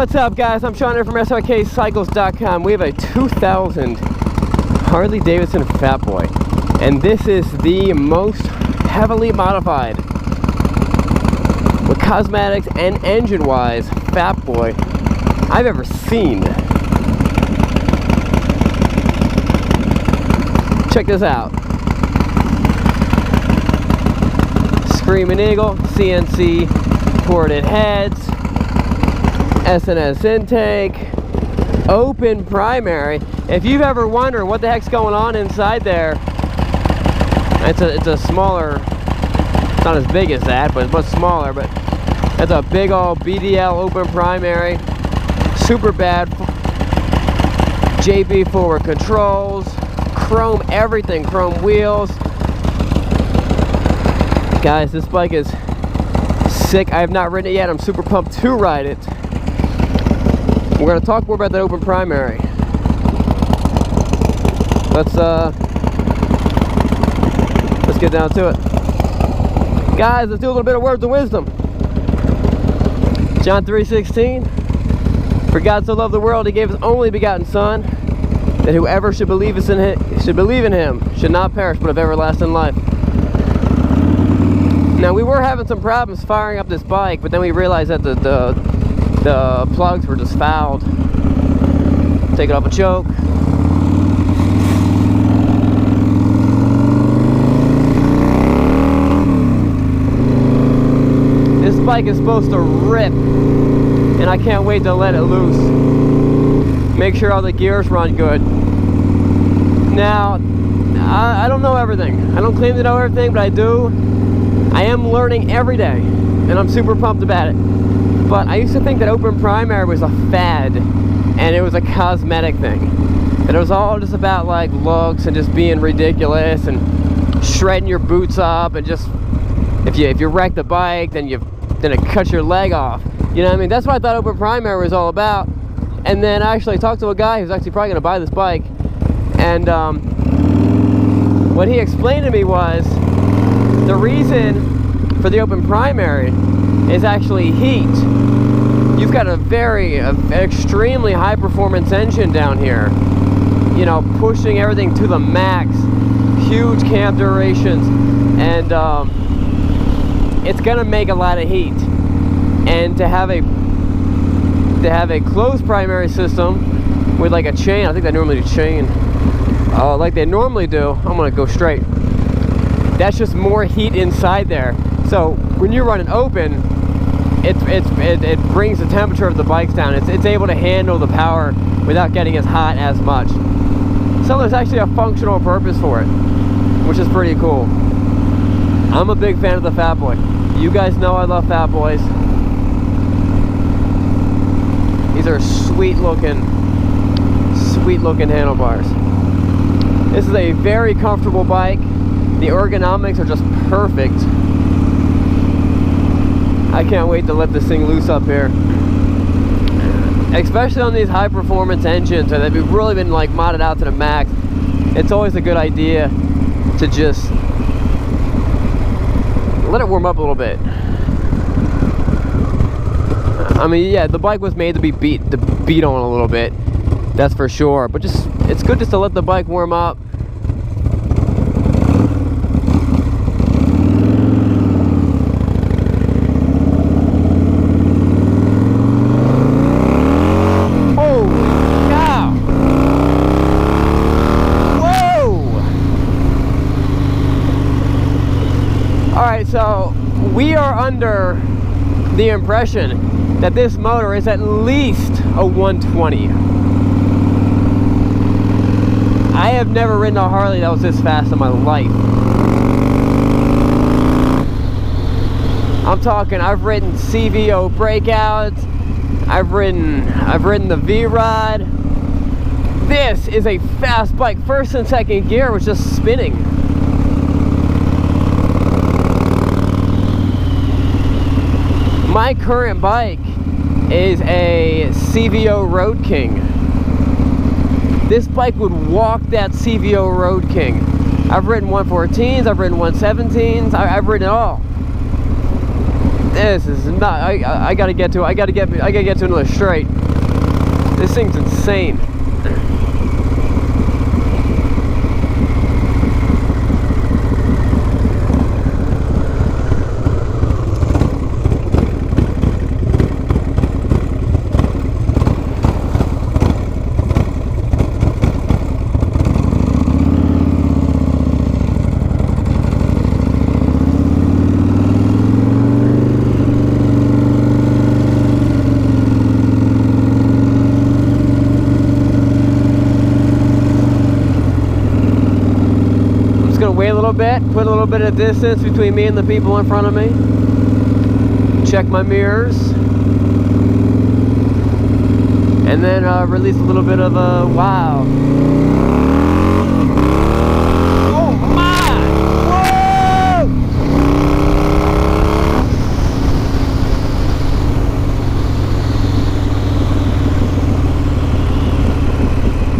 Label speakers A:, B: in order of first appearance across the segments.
A: What's up, guys? I'm Sean from Srkcycles.com. We have a 2000 Harley Davidson Fatboy, and this is the most heavily modified, with cosmetics and engine-wise, Fatboy I've ever seen. Check this out. Screaming Eagle, CNC ported heads, S&S intake, open primary. If you've ever wondered what the heck's going on inside there, it's a smaller, it's not as big as that, but it's much smaller, but it's a big old BDL open primary, super bad JB forward controls, chrome everything, chrome wheels. Guys, this bike is sick. I have not ridden it yet. I'm super pumped to ride it. We're going to talk more about that open primary. Let's get down to it. Guys, let's do a little bit of words of wisdom. John 3:16. For God so loved the world, he gave his only begotten Son, that whoever should believe in him should not perish but have everlasting life. Now, we were having some problems firing up this bike, but then we realized that the plugs were just fouled. Take it off a choke. This bike is supposed to rip, and I can't wait to let it loose. Make sure all the gears run good. Now, I don't know everything. I don't claim to know everything, but I do. I am learning every day, and I'm super pumped about it. But I used to think that open primary was a fad, and it was a cosmetic thing. That it was all just about like looks and just being ridiculous and shredding your boots up, and just if you wreck the bike, then it cuts your leg off. You know what I mean? That's what I thought open primary was all about. And then I actually talked to a guy who's actually probably going to buy this bike, and what he explained to me was the reason for the open primary is actually heat. You've got an extremely high performance engine down here, you know, pushing everything to the max, huge cam durations, and it's gonna make a lot of heat. And to have a closed primary system with like a chain, I think they normally do chain, like they normally do. I'm gonna go straight. That's just more heat inside there. So when you're running open, it brings the temperature of the bikes down. It's able to handle the power without getting as hot as much. So there's actually a functional purpose for it, which is pretty cool. I'm a big fan of the Fatboy. You guys know I love Fatboys. These are sweet looking handlebars. This is a very comfortable bike. The ergonomics are just perfect. I can't wait to let this thing loose up here. Especially on these high performance engines that have really been like modded out to the max. It's always a good idea to just let it warm up a little bit. I mean, yeah, the bike was made to be beat on a little bit. That's for sure. But it's good just to let the bike warm up. So we are under the impression that this motor is at least a 120. I have never ridden a Harley that was this fast in my life. I'm talking, I've ridden CVO breakouts, I've ridden the V-Rod. This is a fast bike. First and second gear was just spinning. My current bike is a CVO Road King. This bike would walk that CVO Road King. I've ridden 114s, I've ridden 117s, I've ridden it all. This is not. I gotta get to another straight. This thing's insane. Wait a little bit, put a little bit of distance between me and the people in front of me. Check my mirrors. And then release a little bit of a wow. Oh my!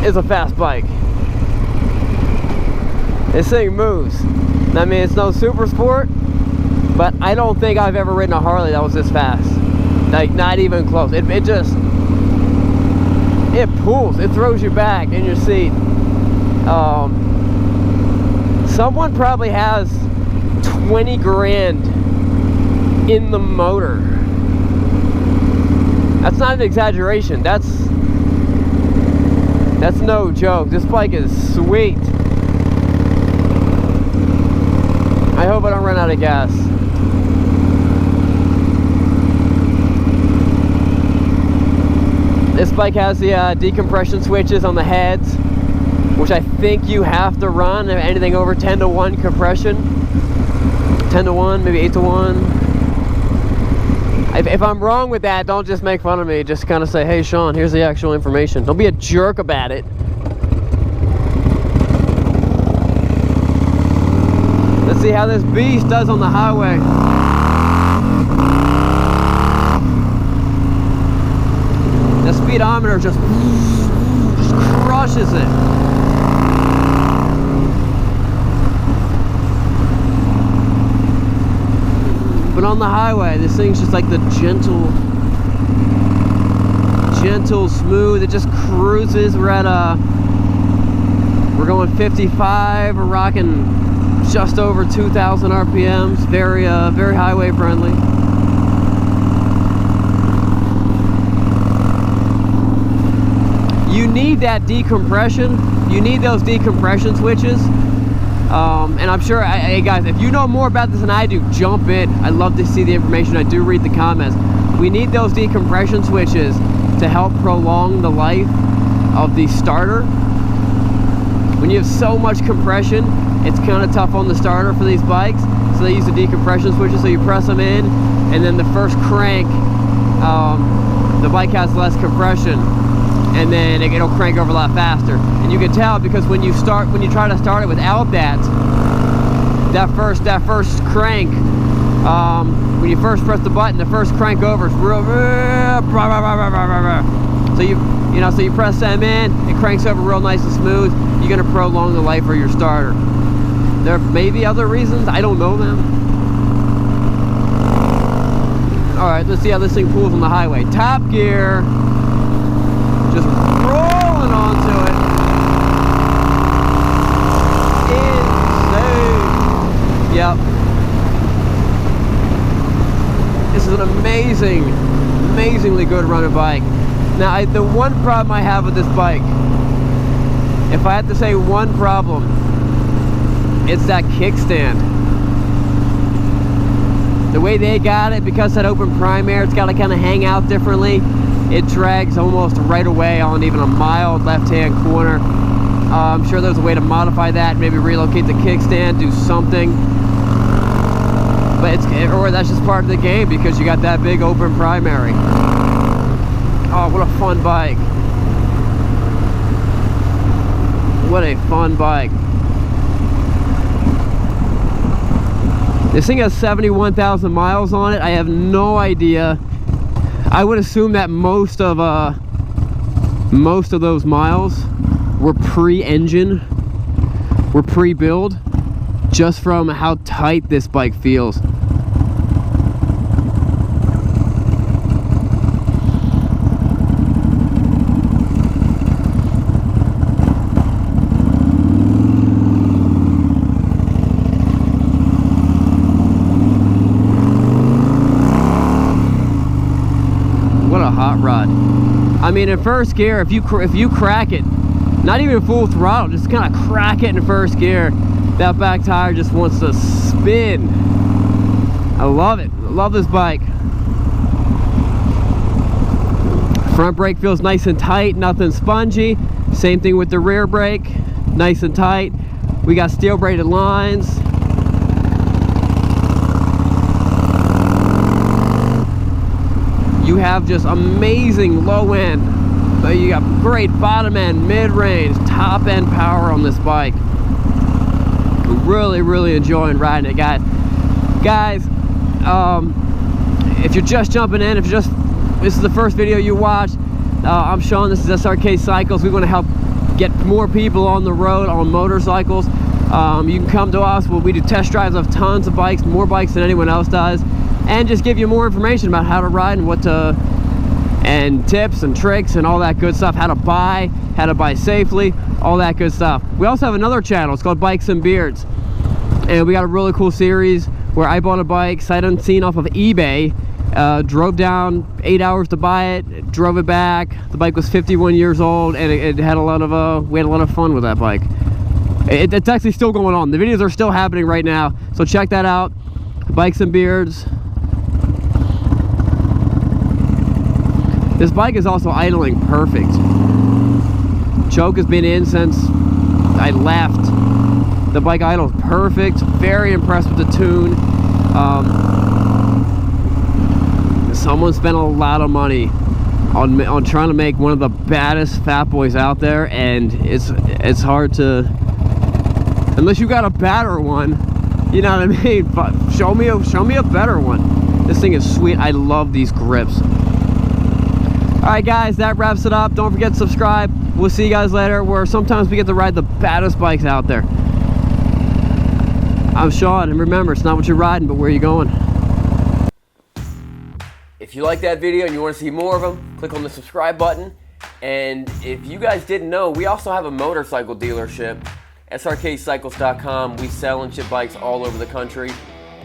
A: Whoa! It's a fast bike. This thing moves. I mean, it's no super sport, but I don't think I've ever ridden a Harley that was this fast. Like, not even close. It pulls. It throws you back in your seat. Someone probably has 20 grand in the motor. That's not an exaggeration. That's no joke. This bike is sweet. I hope I don't run out of gas. This bike has the decompression switches on the heads, which I think you have to run anything over 10-to-1 compression. 10-to-1, maybe 8-to-1. If I'm wrong with that, don't just make fun of me. Just kind of say, hey Sean, here's the actual information. Don't be a jerk about it. Let's see how this beast does on the highway. The speedometer just crushes it. But on the highway, this thing's just like the gentle, smooth. It just cruises. We're going 55. We're rocking just over 2,000 RPMs. Very highway friendly. You need that decompression. You need those decompression switches. And I'm sure, hey guys, if you know more about this than I do, jump in. I love to see the information. I do read the comments. We need those decompression switches to help prolong the life of the starter. When you have so much compression, it's kind of tough on the starter for these bikes. So they use the decompression switches, so you press them in, and then the first crank, the bike has less compression, and then it'll crank over a lot faster. And you can tell because when you try to start it without that first crank, when you first press the button, the first crank over is real. So you press them in, it cranks over real nice and smooth. You're gonna prolong the life of your starter. There may be other reasons, I don't know them. All right, let's see how this thing pulls on the highway. Top gear, just rolling onto it. Insane. Yep. This is an amazingly good running bike. Now, the one problem I have with this bike, if I had to say one problem, it's that kickstand. The way they got it, because that open primary, it's got to kind of hang out differently. It drags almost right away on even a mild left-hand corner. I'm sure there's a way to modify that, maybe relocate the kickstand, do something. But or that's just part of the game because you got that big open primary. Oh, what a fun bike. What a fun bike. This thing has 71,000 miles on it. I have no idea. I would assume that most of those miles were pre-engine, were pre-build, just from how tight this bike feels. mean, in first gear, if you crack it, not even full throttle, just kind of crack it in first gear, that back tire just wants to spin. I love it. I love this bike. Front brake feels nice and tight, nothing spongy. Same thing with the rear brake, nice and tight. We got steel braided lines. You have just amazing low end. You got great bottom end, mid range, top end power on this bike. Really, really enjoying riding it, guys. If you're just jumping in, this is the first video you watched, I'm Sean, this is Srkcycles. We want to help get more people on the road on motorcycles. You can come to us. We do test drives of tons of bikes, more bikes than anyone else does, and just give you more information about how to ride and and tips and tricks and all that good stuff, how to buy safely, all that good stuff. We also have another channel, it's called Bikes and Beards, and we got a really cool series where I bought a bike sight unseen off of eBay, drove down 8 hours to buy it, drove it back. The bike was 51 years old, and it had a lot of we had a lot of fun with that bike. It's actually still going on. The videos are still happening right now, so check that out. Bikes and Beards. This bike is also idling perfect. Choke has been in since I left. The bike idles perfect. Very impressed with the tune. Someone spent a lot of money on trying to make one of the baddest Fatboys out there, and it's hard to, unless you got a badder one, you know what I mean. But show me a better one. This thing is sweet. I love these grips. Alright guys, that wraps it up. Don't forget to subscribe. We'll see you guys later, where sometimes we get to ride the baddest bikes out there. I'm Sean, and remember, it's not what you're riding, but where you're going. If you like that video and you want to see more of them, click on the subscribe button. And if you guys didn't know, we also have a motorcycle dealership, Srkcycles.com. We sell and ship bikes all over the country.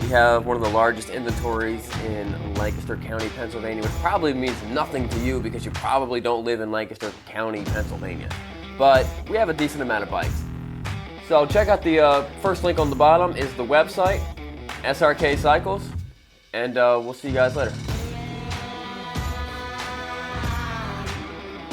A: We have one of the largest inventories in Lancaster County, Pennsylvania, which probably means nothing to you because you probably don't live in Lancaster County, Pennsylvania. But we have a decent amount of bikes. So check out the first link on the bottom is the website, Srkcycles, and we'll see you guys later.